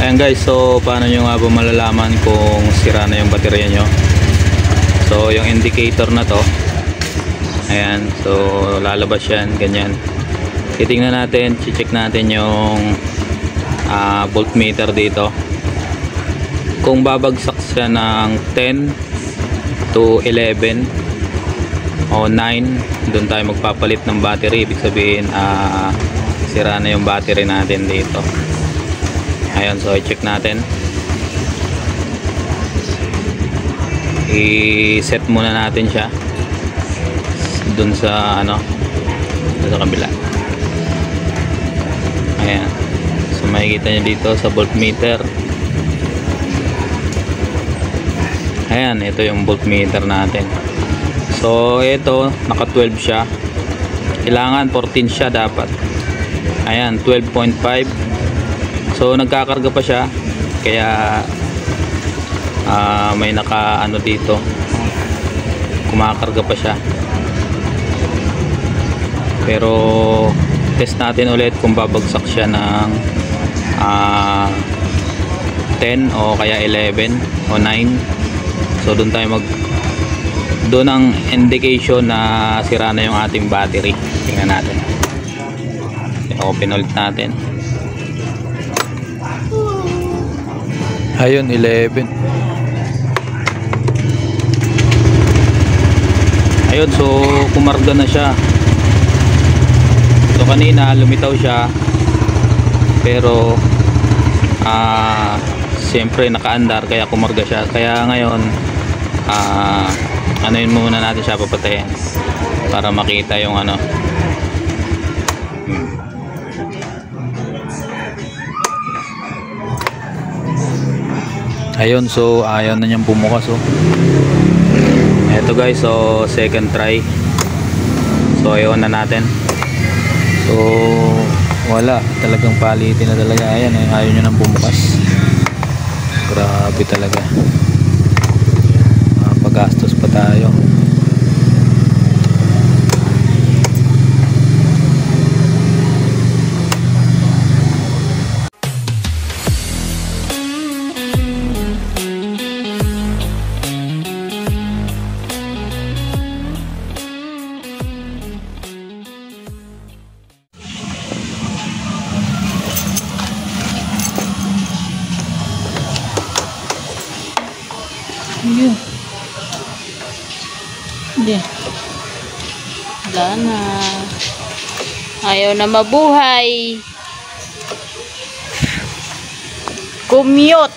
Ayan guys, so paano nyo nga ba malalaman kung sira na yung baterya nyo? So yung indicator na to, ayan, so lalabas yan, ganyan. Titingnan natin, check natin yung voltmeter dito. Kung babagsak siya ng 10 to 11 o 9, doon tayo magpapalit ng battery. Ibig sabihin sira na yung battery natin dito. Ayan, so i-check natin. I-set muna natin siya dun sa dun sa kabila. Ayan, so makikita nyo dito sa voltmeter. Ayan, ito yung voltmeter natin. So ito, naka 12 siya. Kailangan 14 siya dapat. Ayan, 12.5. So nagkakarga pa siya, kaya may naka dito, kumakarga pa siya. Pero test natin ulit kung babagsak siya ng 10 o kaya 11 o 9. So doon ang indication na sira na yung ating battery. Tingnan natin. Open ulit natin. Ayun, 11. Ayun, so kumarga na siya. So kanina lumitaw siya, pero siyempre nakaandar kaya kumarga siya. Kaya ngayon anuin muna natin siya, papatayin para makita yung Ayun, so ayaw na niyang bumukas. Eto guys, so second try. So ayaw na natin. So wala, talagang palitin na talaga. Ayan, ayaw niya nang bumukas. Grabe talaga. Pagastos pa tayo. Yun. Hindi. Wala na. Ayaw na mabuhay. Commute.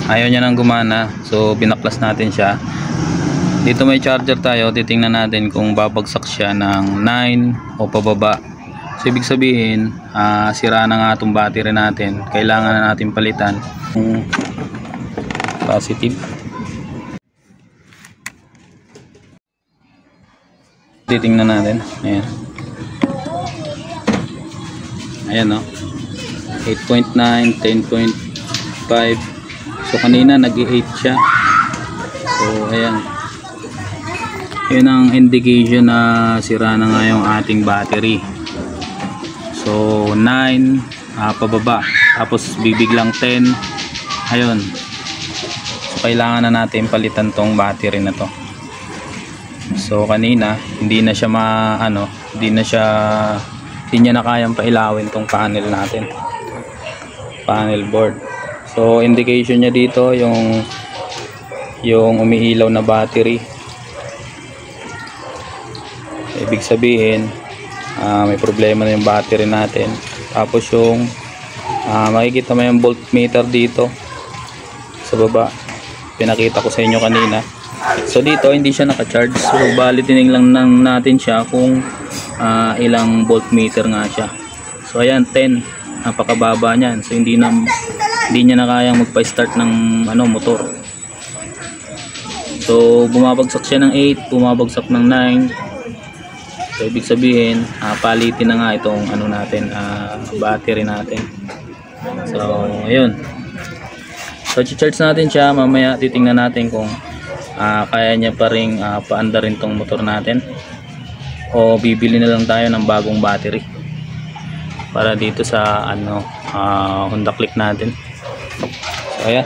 Ayaw niya nang gumana, so binaklas natin siya. Dito may charger tayo, titingnan natin kung babagsak siya ng 9 o pababa. So ibig sabihin sira na nga itong battery natin, kailangan na natin palitan. Positive. Titingnan natin. Ayan, ayan, no? 8.9, 10.5. So kanina nag-8 siya. So ayan, yun ang indication na sira na nga yung ating battery. So 9 pababa, tapos bibiglang 10. Ayun, so kailangan na natin palitan tong battery na to. So kanina hindi na siya hindi niya na kayang pailawin tong panel natin, panel board. So indication niya dito yung umiilaw na battery. Ibig sabihin may problema na yung battery natin. Tapos yung makikita mo yung voltmeter dito sa baba, pinakita ko sa inyo kanina. So dito hindi siya naka-charge. So bali tinignan lang natin siya kung ilang voltmeter nga siya. So ayan, 10, napakababa niyan. So hindi niya na kayang magpa-start ng motor. So bumabagsak siya ng 8, bumabagsak ng 9. So ibig sabihin, palitin na nga itong ano natin, battery natin. So ayun. So i-charge natin siya, mamaya titingnan natin kung kaya niya pa ring paandarin tong motor natin o bibili na lang tayo ng bagong battery para dito sa ano Honda Click natin. So ayan.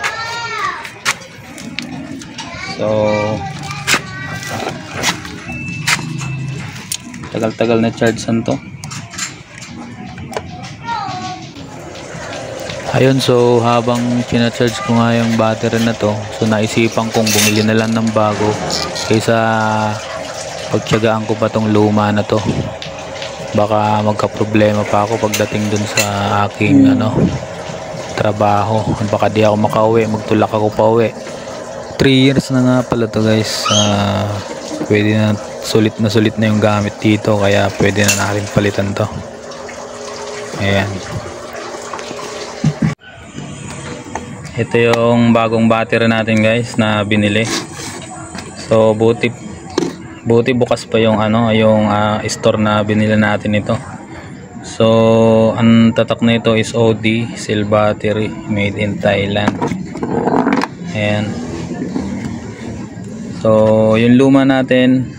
So tagal-tagal na charge to. Ayun, so habang pina-charge ko nga yung battery na to, so naisipan kong bumili na lang ng bago kaysa pagtiyagaan ko pa tong luma na to. Baka magka-problema pa ako pagdating dun sa aking trabaho. Baka di ako makauwi, magtulak ako pa uwi. 3 years na nga pala to guys. Pwede na sulit na yung gamit dito, kaya pwede na natin palitan to. Ayan. Ito yung bagong battery natin guys na binili. So buti bukas pa yung yung store na binili natin ito. So ang tatak na ito is OD cell battery made in Thailand. Ayan. So yung luma natin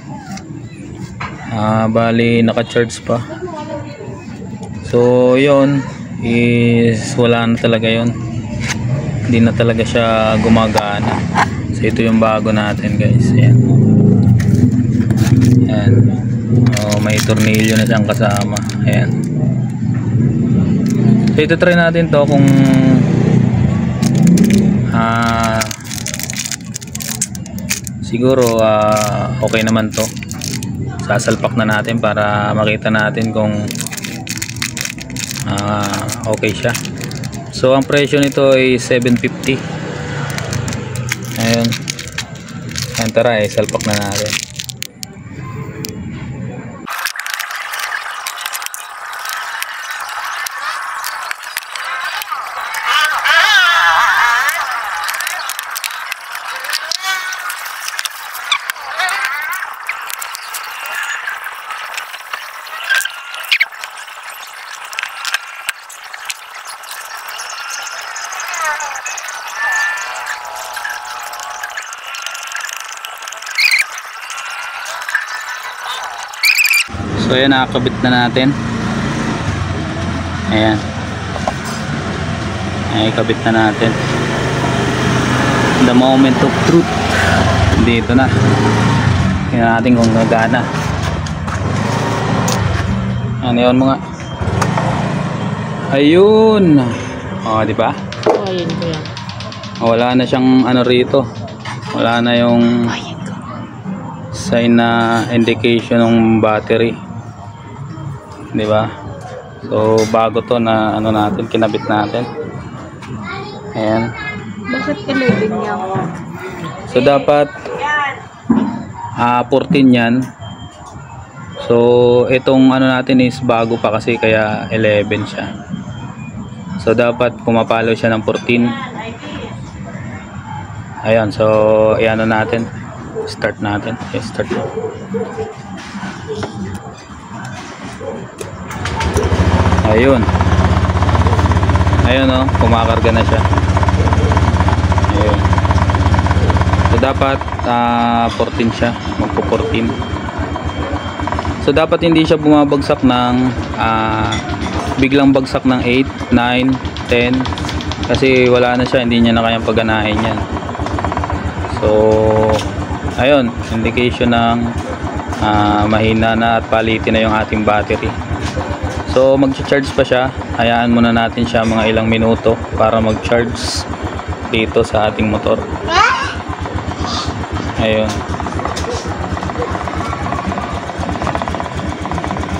bali naka-charge pa. So yun is wala na talaga yun. Hindi na talaga siya gumagana. So ito yung bago natin guys. Ayan. Ayan. May tornilyo na siyang kasama. Ayan. So ito try natin to kung siguro okay naman to. Sasalpak na natin para makita natin kung okay siya. So ang presyo nito ay 750. Ayun. Ayan, tara salpak na natin. So ayan, nakakabit na natin. Ayan. Ay, kabit na natin. The moment of truth. Dito na. Tingnan natin kung gagana. Ano yun mga? Ayun. Di ba? Ayun ko yan. Wala na siyang rito. Wala na yung sign na indication ng battery. Di ba? So bago to na natin, kinabit natin. Ayan. Bakit kalibin niya ako? So dapat 14 yan. So itong natin is bago pa kasi kaya 11 siya. So dapat pumapalo siya ng 14. Ayan, so ayan natin. Start natin. Okay, start. Ayun. Ayun kumakarga na siya. Ayun. So dapat 14 siya, magpo-14. So dapat hindi siya bumabagsak ng biglang bagsak ng 8, 9, 10 kasi wala na siya, hindi niya na kayang pagganahin yan. So ayun, indication ng mahina na at palitin na yung ating battery. So mag-charge pa siya, hayaan muna natin siya mga ilang minuto para mag-charge dito sa ating motor. Ayun.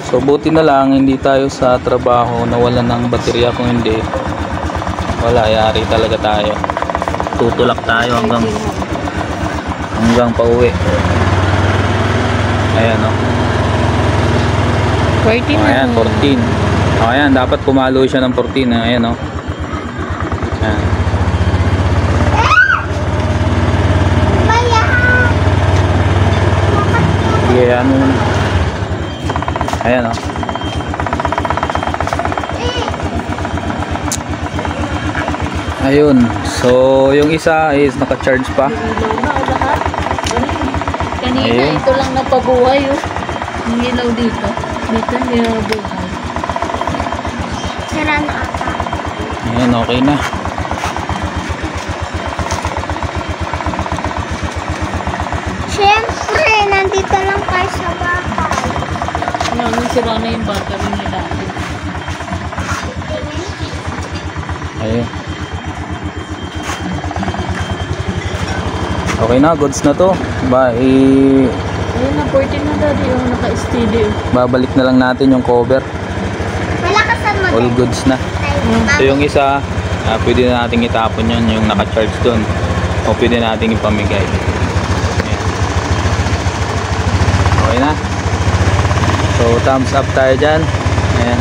So buti na lang hindi tayo sa trabaho nawala ng baterya, kung hindi wala, yari talaga tayo. Tutulak tayo hanggang pauwi. Ayan 14 na. Ayan, 14. Ayan, dapat pumalo siya ng 14. Ayan Ayan. Hayaan mo muna. Ayan o. Ayun. So, yung isa is naka-charge pa. Ilaw na o lahat. Kanina Ayun. ito lang napabuhay oh. Yung ilaw dito. Dito hindi nabuhay. Sira na ata. Ayan, okay na. Siyempre, nandito lang kayo sa bahay. Ano, sira na yung battery niya dati. Ayun. Okay na, goods na to. Ayun na, 14 na daddy. Yung naka-steady oh. Babalik na lang natin yung cover. Malakasan mo All din. goods na. So yung isa, pwede na natin itapon yun, yung naka-charge doon. O pwede natin ipamigay. Ayan. Okay na. So thumbs up tayo dyan. Ayan.